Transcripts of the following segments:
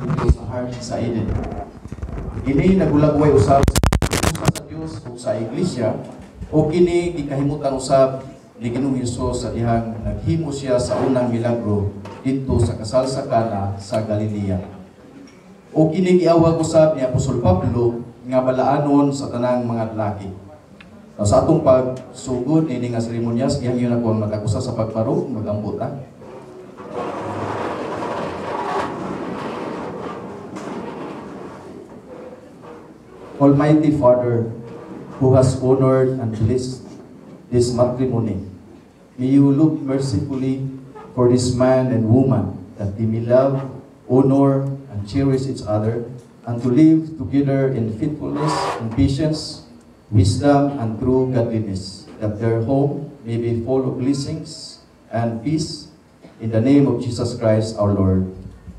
ang Diyos sa heart sa Eden. Kini nagulagway usab sa Dios ug sa iglesia o kini gikahimutan usab ni Ginoong Hesus sa dihang naghimo siya sa unang milagro didto sa kasal sa Cana sa Galilea. O kini giawag usab ni Apostol Pablo nga balaanon sa tanang mga lalaki. Sa atong pagsugod ini nga seremonyas gihangyo na ko mag-akusa sa pagparo magambot. Almighty Father, who has honored and blessed this matrimony, may you look mercifully for this man and woman, that they may love, honor, and cherish each other, and to live together in faithfulness and patience, wisdom, and true godliness, that their home may be full of blessings and peace, in the name of Jesus Christ our Lord.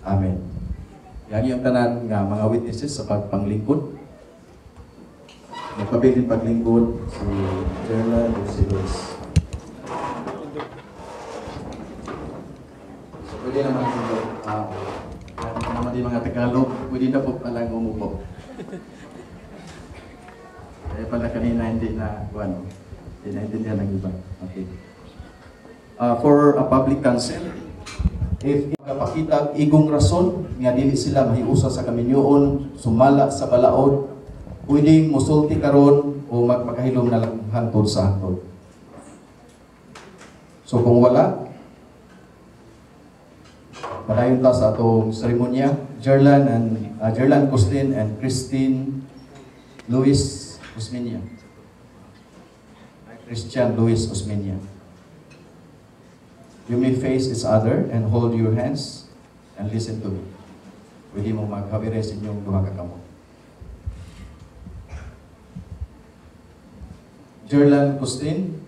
Amen. Yan yung tanan nga mga witnesses sa pagpanglingkod. Nagpabiling paglingkod si Jerla o si Luis. So, pwede naman ito. Naman din mga Tagalog, pwede na po palang umupo. Kaya pala kanina hindi na, hindi na intindihan ng iba. Okay. For a public counsel, if kapakita igong rason, nga dili sila mahiusa sa kaminyoon, sumala sa balaod, pwedeng musulti karon o magpakahilom na lang hangtod sa hangtod. So kung wala, padayon ta sa atong seremonya. Jerlan Costin and Christine Luis Osmeña. Christian Luis Osmeña. You may face each other and hold your hands and listen to me. Pwede mo maghabire sa inyong duha ka kamot. Jerlan Costin,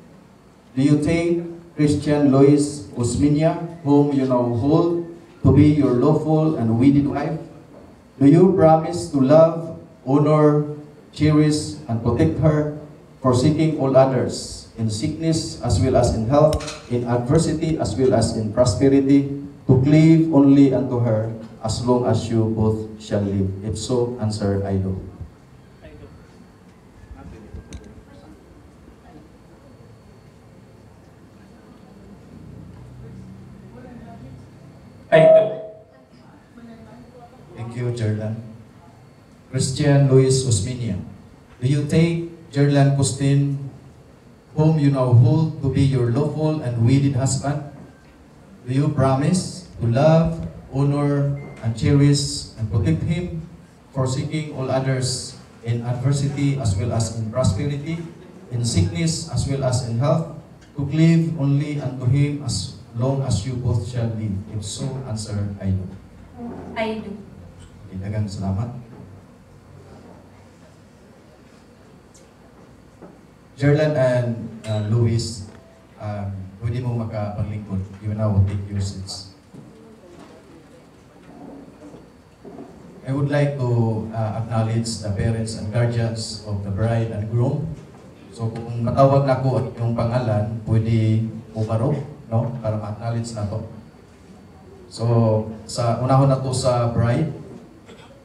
do you take Christian Luis Osmeña, whom you now hold, to be your lawful and wedded wife? Do you promise to love, honor, cherish, and protect her, forsaking all others, in sickness as well as in health, in adversity as well as in prosperity, to cleave only unto her as long as you both shall live? If so, answer, I do. Thank you, Jerlan. Christian Luis Osmeña, do you take Jerlan Costin, whom you now hold, to be your lawful and wedded husband? Do you promise to love, honor, and cherish and protect him, forsaking all others, in adversity as well as in prosperity, in sickness as well as in health, to cleave only unto him as long as you both shall live? If so, answer, I do. I do. Daghang salamat. Jerlan and Luis, pwede mo makapaglingkod. You now take your seats. I would like to acknowledge the parents and guardians of the bride and groom. So kung matawag na ko at yung pangalan, pwede umaro, no? Para ma-acknowledge na to. So, sa unahon na to sa bride,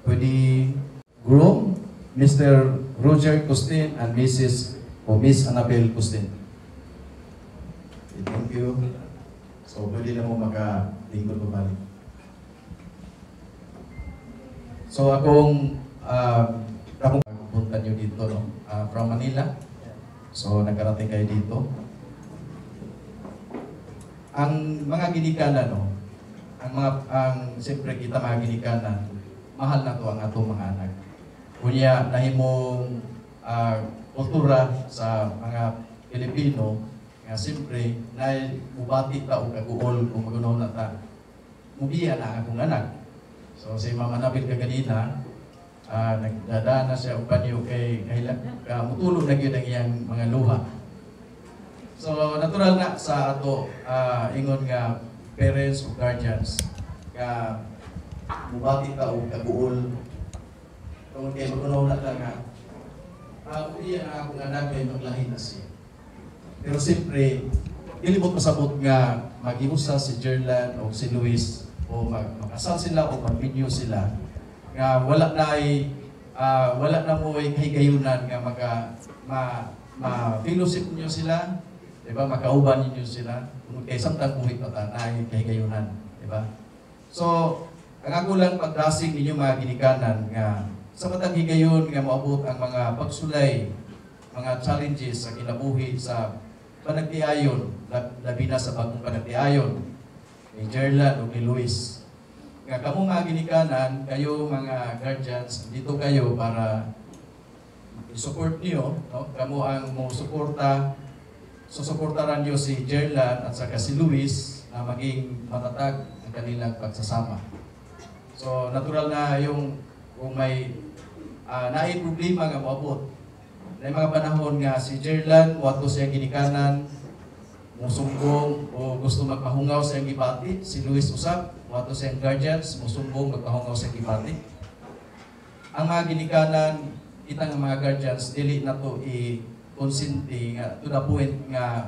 pwede groom, Mr. Roger Costin and Mrs. o Miss Annabel Costin. Okay, thank you. So, pwede na mo maka-lingkod mo balik. So, akong punta nyo dito, no? From Manila. So, nagkarating kayo dito. Ang mga ginikanan, no? Siyempre kita mga ginikanan, mahal na to ang atong mga anak. Kunya, nahimong kultura sa mga Pilipino, nga siyempre, na mubati ta o kaguol kung magunaw na ta. Mubiya na akong anak. So, si Mama Nabil kaganina, nagdadaan na siya o panyo kay mutulog na yun ang iyang mga luha. So, natural na sa ato, ingon nga parents o guardians, nga mubati ka o kaguol. Kung kayo magunaw na ta nga, uliyan na akong anak ay maglahi na siya. Pero siyempre, ilimot pasabot nga mag-iusa si Jerlan o si Luis o makasal sila o mag-video sila nga wala na mo ay kahigayunan nga ma-fellowship niyo sila, diba? Makauban niyo sila kung kay samtang buhit pa ta na kahigayunan, diba? So ang ako lang pagdasig ninyo mga ginikanan nga sa matang higayon nga moabot ang mga pagsulay, mga challenges sa kinabuhi sa panagtiayon, labi na sa bagong panagtiayon ni Jerlan o ni Luis. Nga kamo mga ginikanan, kayo mga guardians, dito kayo para i-support niyo, no? Kamo ang susuportaran niyo si Jerlan at saka si Luis na maging matatag ang kanilang pagsasama. So natural na yung kung may naay problema nga moabot. May mga panahon nga si Jerlan wato siya ginikanan musumbong o gusto magpahungaw sa gibati, si Luis usab wato siyang guardians musumbong magpahungaw sa gibati. Ang mga ginikanan itang mga guardians dili na to i-consinti nga to the point nga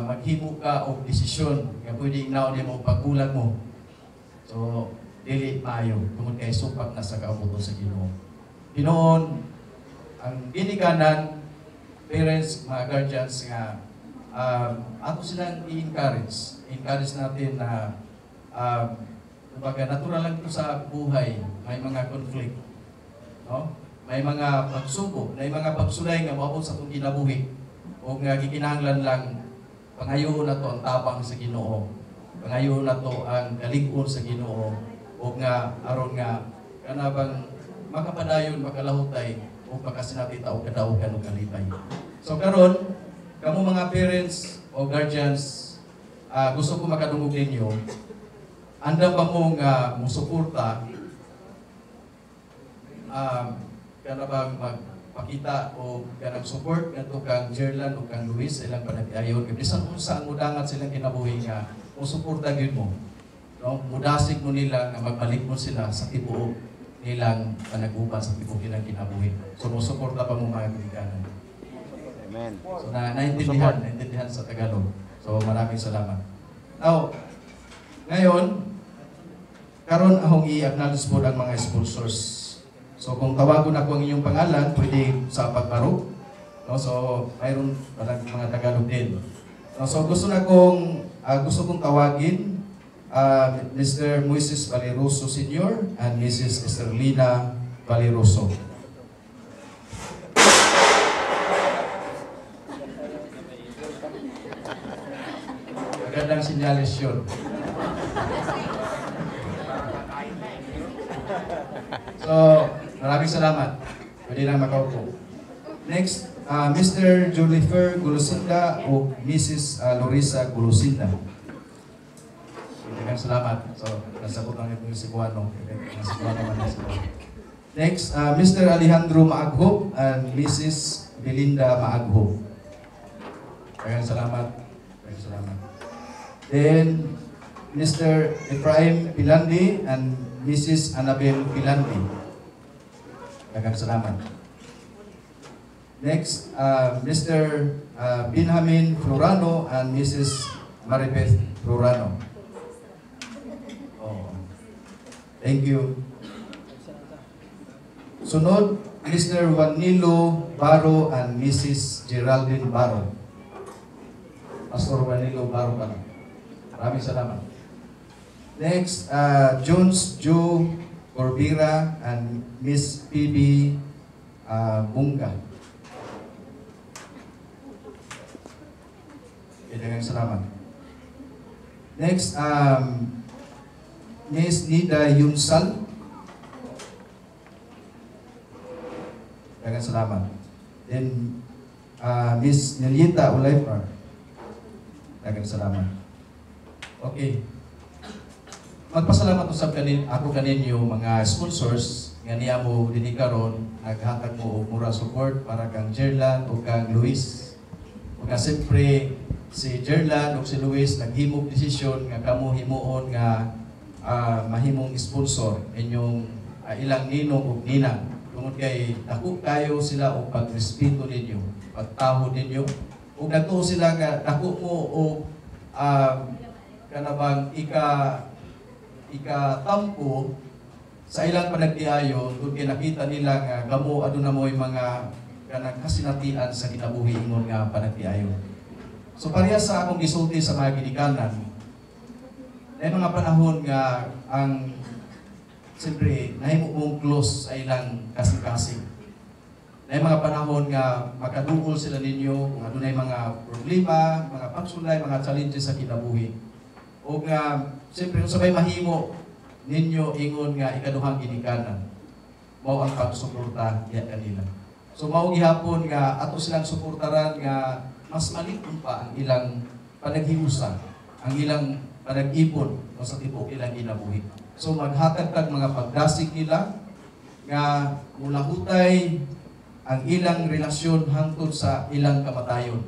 maghimo ka og desisyon nga pwede inaon nimo pagbulag mo. So dili maayo tungod kay supak na sa kaubuton sa Ginoo. Pinoon ang ginikanan parents, mga guardians nga ato silang i-encourage natin na kumbaga natural lang ito sa buhay, may mga conflict, no? May mga pagsubok, may mga pagsulay nga moabot sa itong kinabuhi o nga gikinahanglan lang pangayoon na to ang tabang sa Ginoo, pangayoon na to ang kalig-on sa Ginoo o nga aron nga kanabang makapadayon, makalahutay o pagkasinatita o kadaugan o kalipay. So karon kamo mga parents o guardians, gusto ko makadungog ninyo, andam ba mo nga musuporta kanabang magpakita o kanang support ngadto kang Jerlan o kang Luis sa ilang panagtiayon kay bisan unsa ang mudangat silang kinabuhi nga musuporta gyud mo, no? Mudasig mo nila nga magbalik mo sila sa tibuok nilang panaguban sa tibuok nilang kinabuhi. So musuporta pa mo mga ginikanan. Amen. So naintindihan sa Tagalog. So maraming salamat. Now, ngayon karon akong i-acknowledge po ang mga sponsors. So kung tawagon ako ang inyong pangalan, pwede sa pagbaro. No, so mayroon parang mga Tagalog din. No, so gusto kong tawagin Mr. Moises Valeroso Sr. and Mrs. Esterlina Valeroso. Magandang sinyalis yun. So, maraming salamat. Pwede na makaupo. Next, Mr. Julifer Gulusinda o Mrs. Lorisa Gulusinda. Maraming salamat. So, nasabot lang yung si Buano. Next, Mr. Alejandro Maagho and Mrs. Belinda Maagho. Maraming salamat. Maraming salamat. Then, Mr. Efraim Pilandi and Mrs. Annabel Pilandi. Maraming salamat. Next, Mr. Benjamin Florano and Mrs. Maribeth Florano. Oh. Thank you. Sunod, Mr. Juanilo Baro and Mrs. Geraldine Baro. Pastor Juanilo Baro pa. Maraming salamat. Next, Jones Joe Corbira and Miss PB Bunga. Maraming salamat. Next, Miss Nida Yunsal. Maraming salamat. Then, Miss Nelieta Olaivar. Maraming salamat. Okay. Magpasalamat usab ako kaninyo mga sponsors nga niya mo dinhi karon naghatag mo og mura support para kang Jerlan o kang Luis. Ug siyempre si Jerlan o si Luis naghimog desisyon nga kamo himuon nga mahimong sponsor inyong ilang ninong ug ninang. Tungod kay dako kayo sila og pagrespeto ninyo, pagtaho ninyo. Ug dako sila nga dako mo og kanabang ikatampo sa ilang panagtiayon, kung nakita nila nga kamo aduna mo'y mga kanang kasinatian sa kinabuhi ingon nga panagtiayon. So parehas sa akong gisulti sa mga ginikanan, may mga panahon nga ang siyempre nahimo mong close sa ilang kasing-kasing. May mga panahon nga makadungol sila ninyo kung adunay mga problema, mga pagsulay, mga challenges sa kinabuhi. O nga siyempre kung sabay mahimo ninyo ingon nga ikaduhang ginikanan, mao ang pagsuporta diha kanila. So mao gihapon nga ato silang suportaran nga mas malikon pa ang ilang panaghiusa, ang ilang panag-ipon o sa tibuok ilang kinabuhi. So maghatag tag mga pagdasig nila nga mula hutay ang ilang relasyon hangtod sa ilang kamatayon.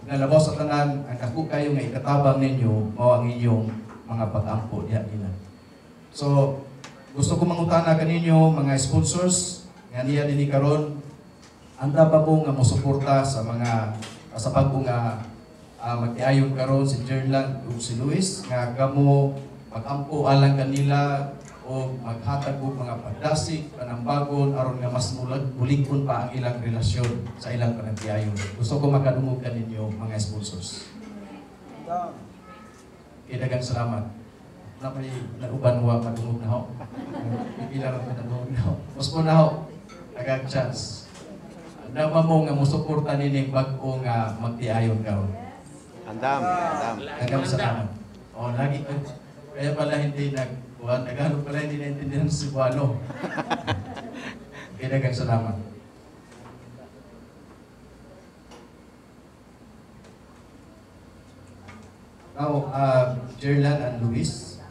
Nga labaw sa tanan, ang ako kayo nga ikatabang ninyo, mao ang inyong mga pag-ampo diha nila. So, gusto ko mangutana kaninyo mga sponsors nga niya dinhi karon, anda ba mo nga mosuporta sa mga sa pagbo nga magtiayon karon si Jerland ug si Luis nga kamo mag-ampo alang kanila o maghatag og mga pagdasig panambagon aron nga mas muligkon pa ang ilang relasyon sa ilang panagtiayon. Gusto ko makadungog kaninyo mga sponsors. Daghang salamat. Na may nauban wa madungog na ho. Pipila ra pa nadungog na ho. Mas po na ho. Daghang chance. Anda mo nga mosuporta nining bag-o nga magtiayon karon. Andam. Daghang salamat. O lagi kaya pala hindi Tagalog pala hindi naintindihan si Cebuano. Kaya daghang salamat. Now, Jerland and Luis,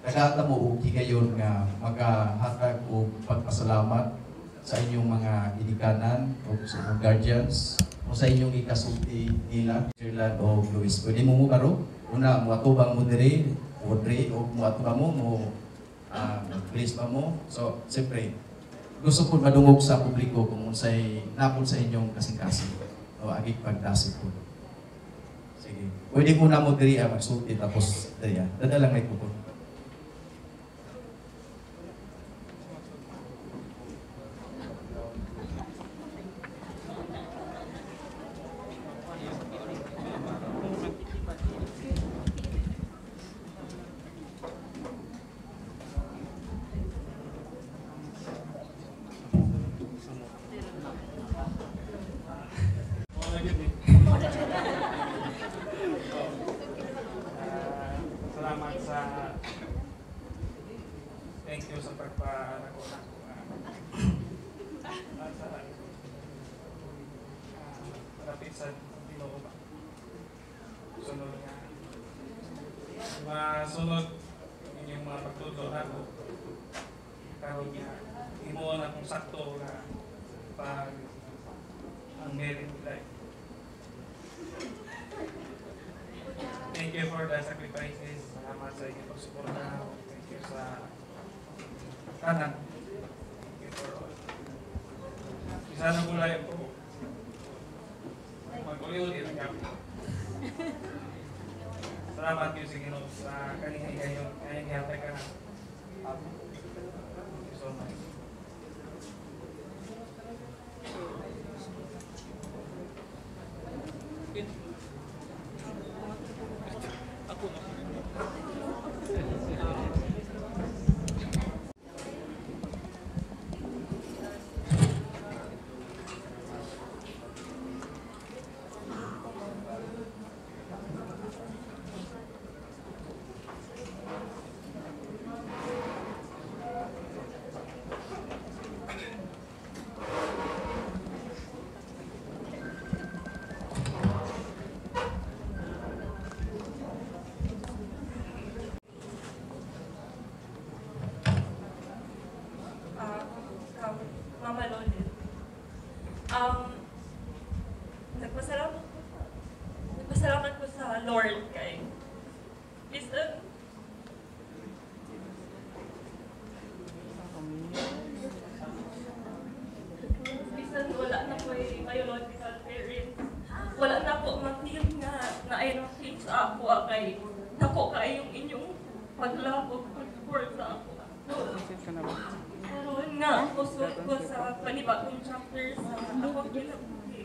nagata mo og higayon nga magahatag og pagpasalamat sa inyong mga ginikanan o sa inyong guardians o sa inyong ikasulti nila, Jerland o Luis. Pwede mo karo una mo atubang mo diri Audrey o mo atubang mo please pa mo. So, siyempre, gusto ko madungog sa publiko kung unsay napon sa inyong kasing-kasing o agig pagdasig po. Sige. Pwede ko na mo diri magsulti tapos diri dadalang may pupot. Salamat sa thank you sa pagpa-anak ko sa rapid sa Ginoo ba. Sunod nga. Masunod inyong mga pagtudlo ako. Karon nga imo na kung sakto nga pag ang meron life. Thank you for the sacrifices. Salamat sa inyong pagsuporta. Thank you sa kanan. Thank you for all. Isa na gulay po. Mag-uli-uli ang kami. Salamat kayo sa Ginoo sa kanina kayong hiyatay ka na. Thank you so much. Mama Loli. Nagpasalamat ko sa Lord kay bisan wala na po yung biological parents. Wala na po mag-feel nga na ay na-feel sa ako kay nako kay yung inyong paglabog Karoon nga ako suot ko sa panibagong chapter sa ako kinabuhi.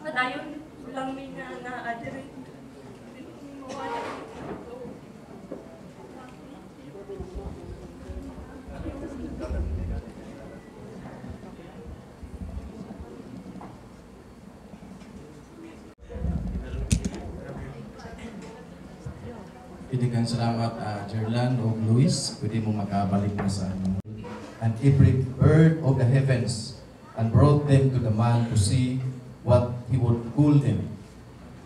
Madayon lang may na-adirate. Mawala ito. Pwede kang salamat, Jerlan o Luis. Pwede mo makabalik na sa ano. And every bird of the heavens, and brought them to the man to see what he would call them.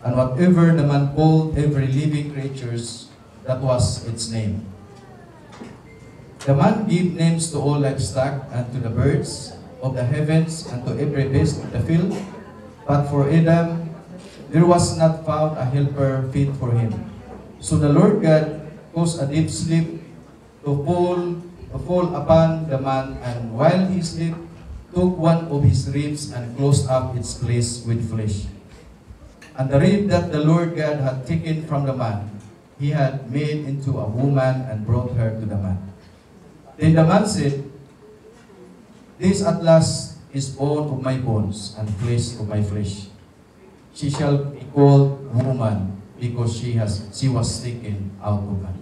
And whatever the man called every living creatures, that was its name. The man gave names to all livestock, and to the birds of the heavens, and to every beast of the field. But for Adam, there was not found a helper fit for him. So the Lord God caused a deep sleep to fall upon the man, and while he slept, took one of his ribs and closed up its place with flesh. And the rib that the Lord God had taken from the man, he had made into a woman and brought her to the man. Then the man said, "This at last is bone of my bones and flesh of my flesh. She shall be called woman, because she was taken out of man.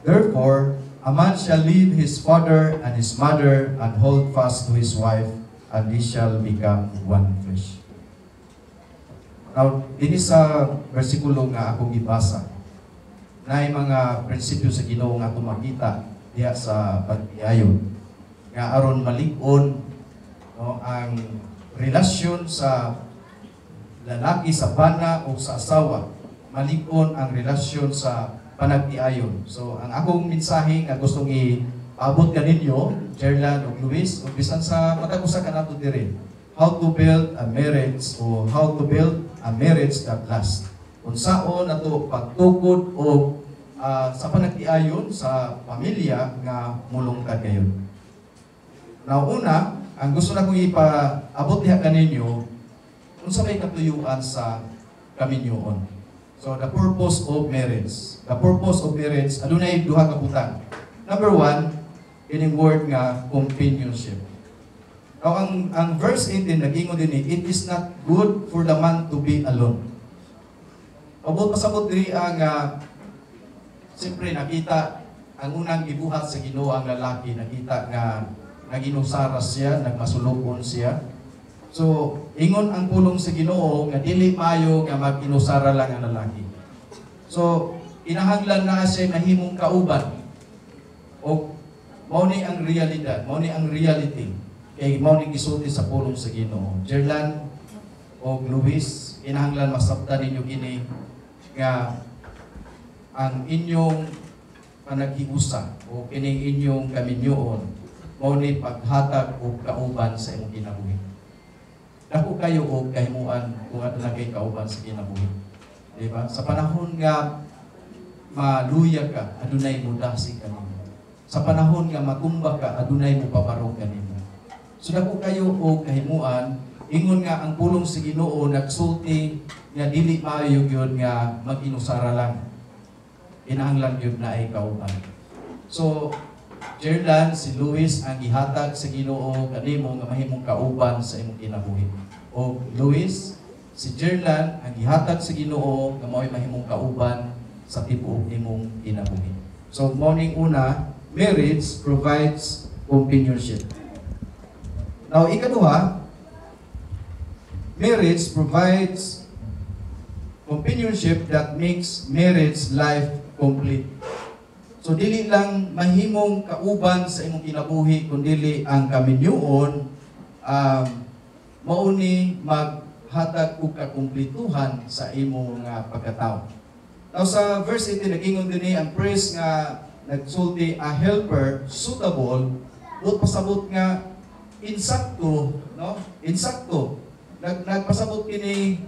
Therefore, a man shall leave his father and his mother, and hold fast to his wife, and they shall become one flesh." Now, din sa versikulo nga akong gibasa, na mga prinsipyo sa Ginoo nga atong makita diha sa pagtiayon, nga aron malig-on no, ang relasyon sa lalaki sa bana o sa asawa, malig-on ang relasyon sa panagtiayon. So, ang akong mensahe nga gustong iabot kaninyo, Jerlan o Luis, o bisan sa matag-usa ka nato diri, how to build a marriage o how to build a marriage that lasts. Unsaon ato pagtukod o sa panagtiayon sa pamilya nga mulungtad kayon. Now, una, ang gusto na kong ipaabot diha kaninyo, unsa may katuyuan sa kaminyoon. So, the purpose of marriage. The purpose of marriage, adunay duha ka butang. Number 1, ining word nga companionship. Now, ang verse 18 nag-ingon din it is not good for the man to be alone. Abot pasabot diri ang siyempre nakita ang unang gibuhat sa Ginoo ang lalaki, nakita nga naginusaras siya, nagmasulukon siya. So, ingon ang pulong sa Ginoo nga dili maayo nga mag-inusara lang ang lalaki. So, inahanglan na siya mahimong kauban. O mao ni ang realidad, mao ni ang reality. Kay mao ni gisulti sa pulong sa Ginoo. Jerlan o Luis, inahanglan masabtan ninyo kini nga ang inyong panaghiusa o kining inyong kaminyoon mao ni paghatag og kauban sa imong kinabuhi. Dako kayo og kahimuan kung ato na kay kauban sa kinabuhi. Di ba? Sa panahon nga maluya ka, adunay mo dasi kanimo. Sa panahon nga matumba ka, adunay mo pabarog kanimo. So dako kayo og kahimuan, ingon nga ang pulong sa Ginoo nagsulti nga dili maayo gyud nga mag-inusara lang. Inahanglan gyud na ay kauban. So Jerlan, si Luis ang gihatag sa Ginoo kanimo nga mahimong kauban sa imong kinabuhi. O Luis, si Jerlan ang gihatag sa Ginoo nga mao'y mahimong kauban sa tibuok imong kinabuhi. So morning una, marriage provides companionship. Now ikaduha, marriage provides companionship that makes marriage life complete. So dili lang mahimong kauban sa imong kinabuhi kundi ang kaminyoon mao ni maghatag og kakumpletuhan sa imong pagkatao. Now sa verse 18 nag-ingon dinhi ang praise nga nagsulti a helper suitable but pasabot nga insakto, no? Insakto. Nagpasabot kini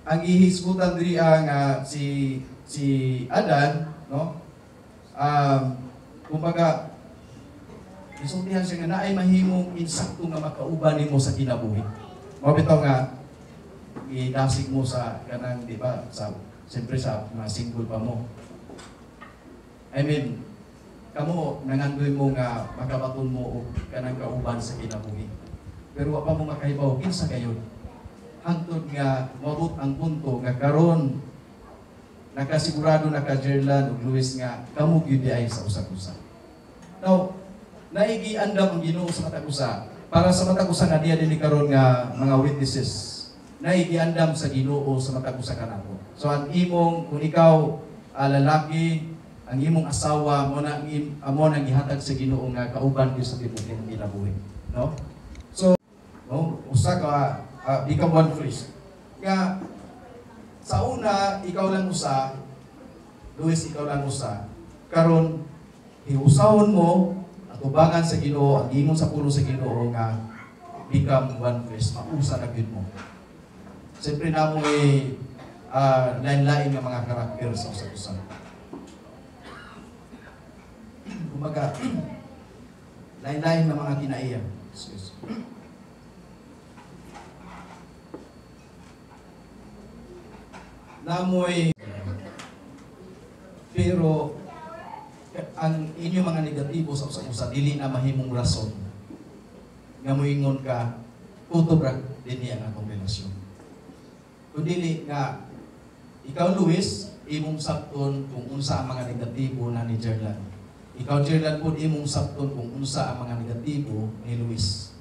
ang ihisgutan diri nga si Adan, no? Kumbaga, isultihan siya nga na ay mahimong insakto nga makauban nimo sa kinabuhi. Mabitaw nga, idasig mo sa kanang, di ba, siyempre sa mga single pa mo. I mean, kamo nangandoy mo nga makabaton mo og kanang kauban sa kinabuhi. Pero wa pa mo makahibaw kinsa kayo. Hangtod nga maabot ang punto nga karon nakasigurado na ka Jerlan ug Luis nga kamo gyud di ay sa usa-usa. Now, naigiandam ang Ginoo sa matag usa para sa matag usa nga diya dinhi karon nga mga witnesses. Naigiandam sa Ginoo sa matag usa kanako. So ang imong kung ikaw lalaki, ang imong asawa mo na amo nang gihatag sa Ginoo nga kauban gyud sa tibok imong kinabuhi, no? So, no, usa ka become one flesh. Nga sa una ikaw lang usa, Luis ikaw lang usa. Karon hiusahon mo atubangan sa Ginoo ang ingon sa pulo sa Ginoo nga become one flesh, mausa na gyud mo. Siyempre na mo lain-lain nga mga karakter sa usa-usa. Kumbaga, lain-lain na mga kinaiya. Namoy, pero ang inyong mga negatibo sa usa-usa, dili na mahimong rason nga moingon ka, utobra din niya ang atong relasyon. Kung dili nga, ikaw Luis, imong sakton kung unsa ang mga negatibo na ni Jerlan. Ikaw Jerlan po imong sakton kung unsa ang mga negatibo ni Luis.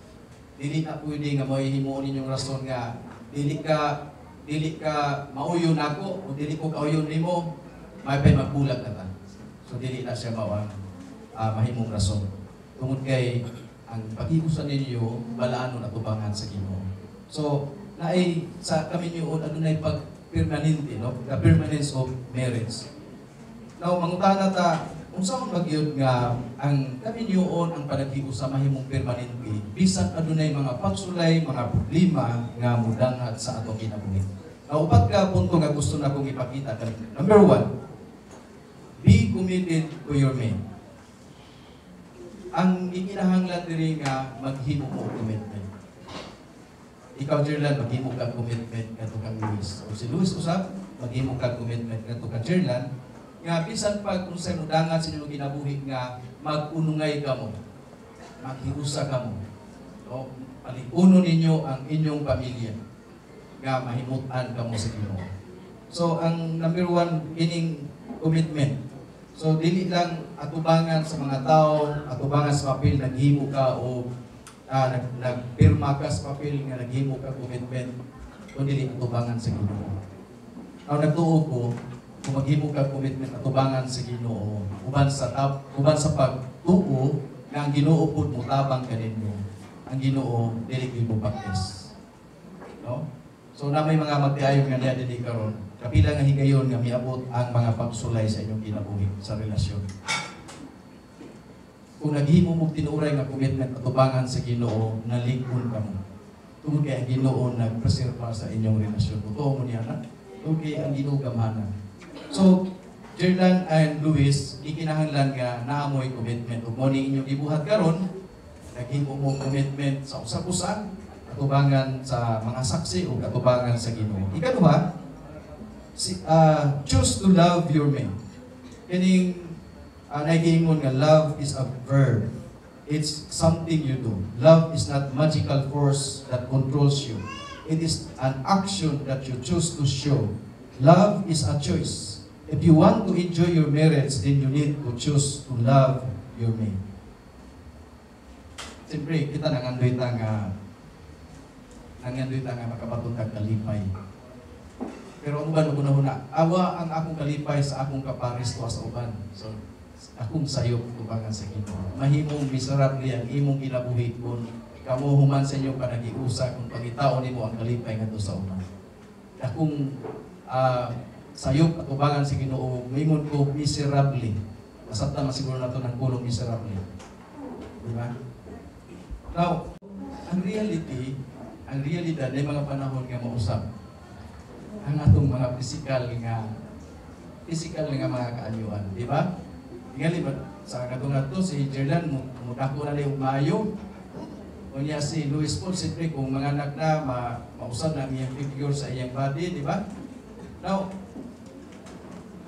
Dili na pwede nga mahihimuon ninyong rason nga dili ka mauyon nako o dili ko kauyon nimo, may pay magbulag na ta. So dili na siya mawang mahimong rason. Tungod kay ang pag-iusan ninyo balaan na tubangan sa Ginoo. So naay sa kami niyo adunay pag permanente, no? The permanence of marriage. Now mangutana ta unsa man magyud nga ang kami niyo ang panaghiusa mahimong permanente bisan adunay mga pagsulay, mga problema nga mudangat sa atong kinabuhi. Now upat ka punto nga gusto na kong ipakita kanina. Number 1, be committed to your mate. Ang ikinahanglan diri nga maghimo mo commitment. Ikaw Jerlan maghimo ka commitment kadto kang Luis. O si Luis usab maghimo ka commitment kadto kang Jerlan nga bisan pag unsay mudangan sa inyong kinabuhi nga mag-unungay kamo. Maghiusa kamo. O palipuno ninyo ang inyong pamilya nga mahimutan kamo sa Ginoo. So ang number 1 ining commitment. So dili lang atubangan sa mga tao, atubangan sa papel naghimo ka o nagpirma ka sa papel nga naghimo ka commitment kundi dili atubangan sa Ginoo. Now nagtuo ko kung maghimo ka commitment atubangan sa Ginoo uban sa pagtuo nga ang Ginoo pud mutabang kaninyo. Ang Ginoo dili gyud mo practice. No? So na may mga magtiayon nga niya dinhi karon. Kapila nga higayon nga miabot ang mga pagsulay sa inyong kinabuhi sa relasyon. Kung naghimo mo tinuray nga commitment at tubangan sa Ginoo, naligpon ka mo. Tungod kay ang Ginoo nagpreserba sa inyong relasyon. Totoo mo niya na? Tungod kay ang Ginoo gamhanan. So, Jerlan and Luis, ikinahanglan nga naamoy commitment. Ug mo ni inyong gibuhat karon, naghimo mo commitment sa usap-usa, atubangan sa mga saksi o atubangan sa Ginoo. Ikaduha, choose to love your mate. Kining naigiingon nga love is a verb. It's something you do. Love is not magical force that controls you. It is an action that you choose to show. Love is a choice. If you want to enjoy your marriage, then you need to choose to love your mate. Siyempre, kita nangandoy nga makabatong kag kalipay. Pero ang uban una awa ang akong kalipay sa akong kapares tuwa sa uban. So akong sayop tubangan sa Ginoo. Mahimong miserable ang imong kinabuhi kun kamo human sa inyong panagiusa kung pangitaon nimo ang kalipay ngadto sa uban. Akong sayop at tubangan sa Ginoo, mingon ko miserable. Masabta masiguro nato ng kulong miserable. Di ba? Now, ang realidad ay mga panahon nga mausap ang atong mga physical nga mga kaanyuan, di ba? Tingali ba sa katong ato si Jerlan mudako na yung maayo. Unya si Luis Paul siyempre kung mga anak na mausap na iyang figure sa iyang body, di ba? Now,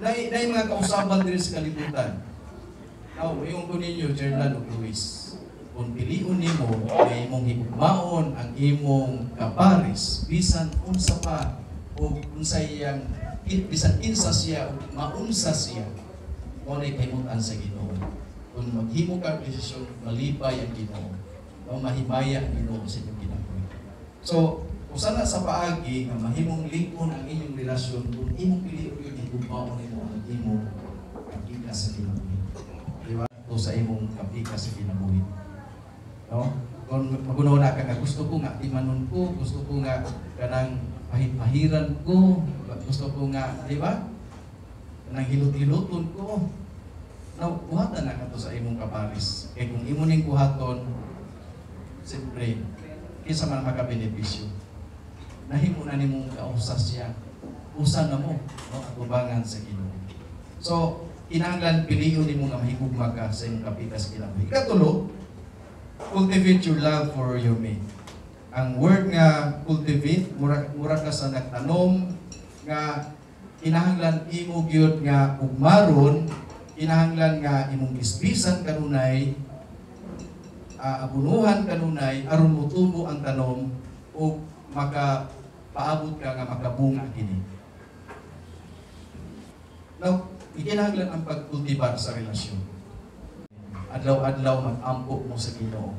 na mga kausaban din sa kalibutan. Now, yung ko ninyo, Jerlan o Luis, kung piliun nimo na imong higugmaon ang imong kapares, bisan unsa pa, o unsa iyang, bisan insa siya, o maunsa siya, o na'y kaimutan sa Ginoo. Kung maghimo ka desisyon, malipay ang Ginoo, o mahimaya ang Ginoo sa inyong ginagawa. So, kung sana sa paagi nga mahimong lingkon ang inyong relasyon, kung imong piliun yung higugmaon nimo ang imong kapika sa kinabuhi. Diba? O sa imong kapika sa kinabuhi. No? Kung magunaw na ka nga, gusto ko nga timanon ko, gusto ko nga kanang pahit-pahiran ko, gusto ko nga, di ba? Kanang hilot-hiloton ko. Now, kuhatan na ka to sa imong kaparis. Kaya kung imo ning kuhaton, siyempre, kisa man makabenepisyo. Nahimo na nimong kausas siya. Usan na mo, no? Atubangan sa Ginoo. So, kinahanglan piliyon nimo nga mahigugma ka sa imong kapika sa kinabuhi. Ikatulo, cultivate your love for your mate. Ang word nga cultivate, mura ka sa nagtanom nga kinahanglan imo gyud nga ugmaron, kinahanglan nga imong isbisan kanunay, abunuhan kanunay aron motubo ang tanom o makapaabot ka nga makabunga kini. Now, ikinahanglan ang pagkultibar sa relasyon. Adlaw-adlaw mag-ampo mo sa Ginoo.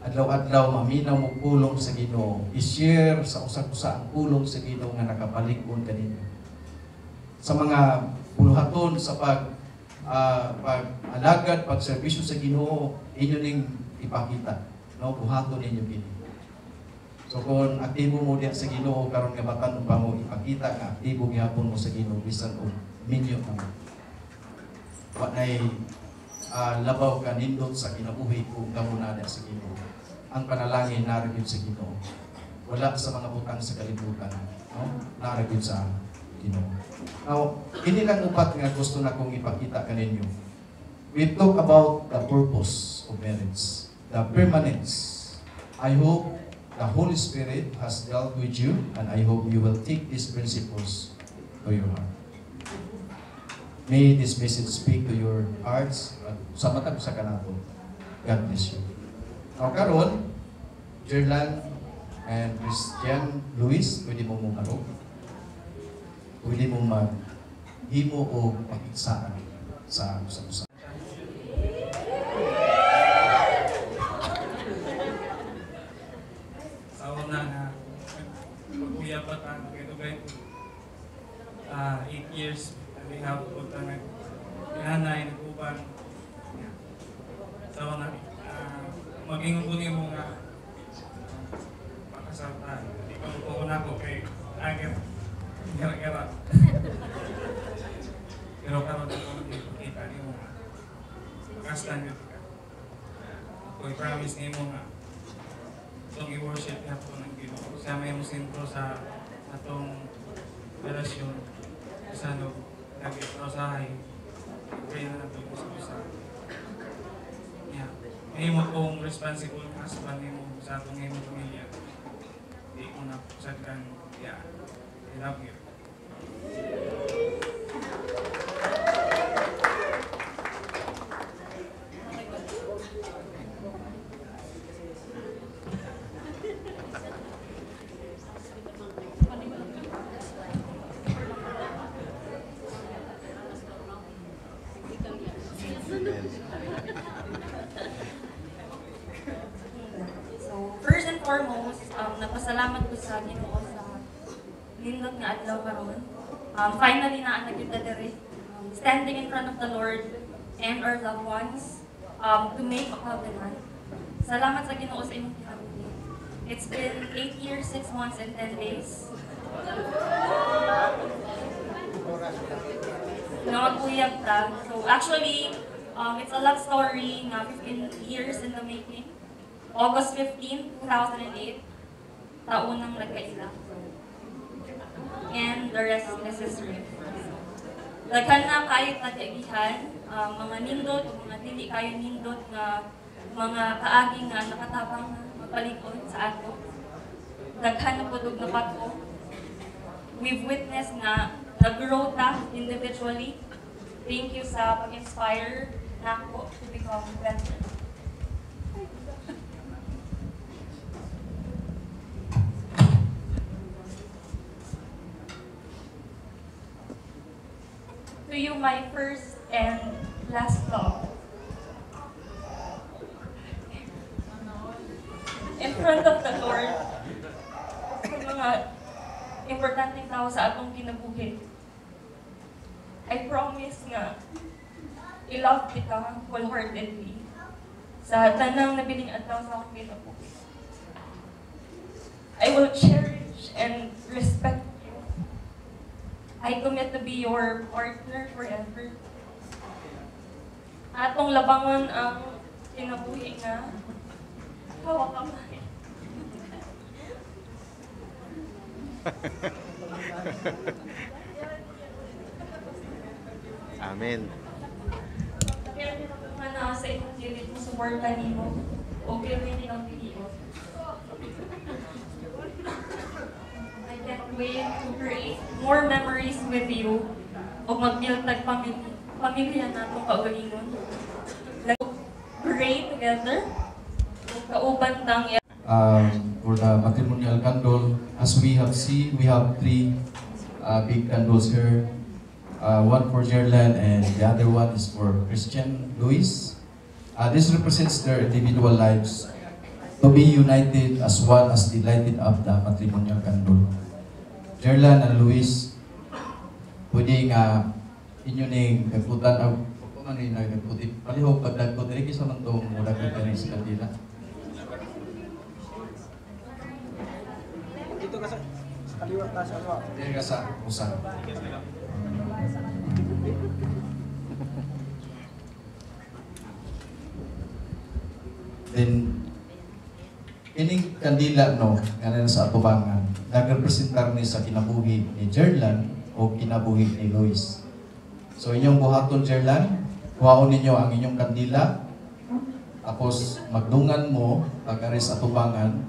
Adlaw-adlaw maminaw mo pulong sa Ginoo. I-share sa usa-usa ang pulong sa Ginoo nga nakapalikon kaninyo. Sa mga puluhaton sa pag-alagad, pag-serbisyo sa Ginoo, inyo ning ipakita. No, buhaton ninyo kini. So kung aktibo mo diya sa Ginoo karon nga batan pa mo ipakita nga aktibo gyapon mo sa Ginoo bisan og minyo naman. Wa nay labaw ka nindot sa kinabuhi kung kamunada sa Ginoo. Ang panalangin naragid sa Ginoo. Wala sa mga butang sa kalibutan, no? Naragid sa Ginoo. Now, hindi lang upat nga gusto na kong ipakita kaninyo. We talk about the purpose of marriage, the permanence. I hope the Holy Spirit has dealt with you, and I hope you will take these principles to your heart. May this message speak to your hearts at sa matag sa kanato. God bless you. Now karon, Jerlan and Christian Luis, pwede mo mong pwede mo maghimo o pakiksaan sa usa-usa. Sa una nga, pag-uya pa tayo, ito kayo, 8 years, we have to put on nanay, nag-uban. So, maging upunin mo nga makasalta. Hindi ko mapuna ko kay agad. Gara-gara. Pero karoon ako kita niyo nga. Makastan yun ka. Ako i-promise niyo mo nga. Itong i-worship niya po ng Ginoo. Siya may musintro sa atong relasyon. Sa nag-iprosahay, pray na natin sa isa. May mo kong responsible ng husband mo sa atong ngayong pamilya. Hindi ko na sagdan, I love you. First and foremost, napasalamat ko sa Ginoo sa nindot nga adlaw karon. Finally na ang nagkita diri, standing in front of the Lord and our loved ones to make a covenant. Salamat sa Ginoo sa imong kinabuhi. It's been 8 years, 6 months, and 10 days. Nangaguyag ta. So actually, it's a love story na 15 years in the making. August 15, 2008, taon ng nagkaila. And the rest is history. Daghan na kayo tatiagihan, mga nindot, mga dili kayo nindot na mga kaaging nga nakatabang mapalikod sa ato. Daghan na pudog na bago. We've witnessed na nag-grow ta individually. Thank you sa pag-inspire nako to become better. To you, my first and last love. In front of the Lord, sa mga importanteng tao sa atong kinabuhi, I promise nga, i-love kita wholeheartedly sa tanang nabiling adlaw sa akong kinabuhi. I will cherish and respect you. I commit to be your partner forever. Atong labangon ang kinabuhi nga hawak kamay. Amen. Kaya nga na sa imong gilid mo suporta nimo o gawin ang piliyon. I can't wait to create more memories with you o mag-build tag pamilya natong kaugalingon. Like, pray together o kauban tang For the matrimonial candle, as we have seen, we have three big candles here. One for Gerland and the other one is for Christian Luis. This represents their individual lives to be united as one as they lighted up the matrimonial candle. Gerland and Luis, pwede nga inyo ning nagputan ang kung ano yung nagputin. Palihog pag nagputin, kisa man itong mula kong sa kandila. Dito ka sa kaliwa ka sa ano? Dito ka sa usan. Then, ining kandila no, nga sa atubangan, nagrepresentar ni sa kinabuhi ni Gerland o kinabuhi ni Luis. So inyong buhaton Gerland, kuhaon ninyo ang inyong kandila, tapos magdungan mo pag-ari sa atubangan,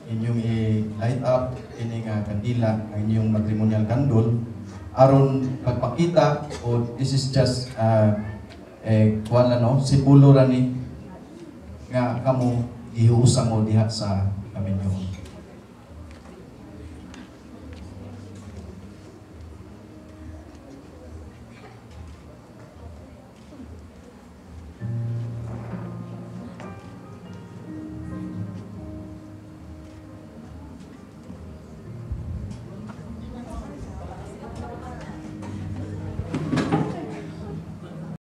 inyong i-light up ining kandila, ang inyong matrimonial candle, aron pagpakita o this is just kuan no, simbolo ra ni nga kamo gihuusang mo diha sa kaminyo.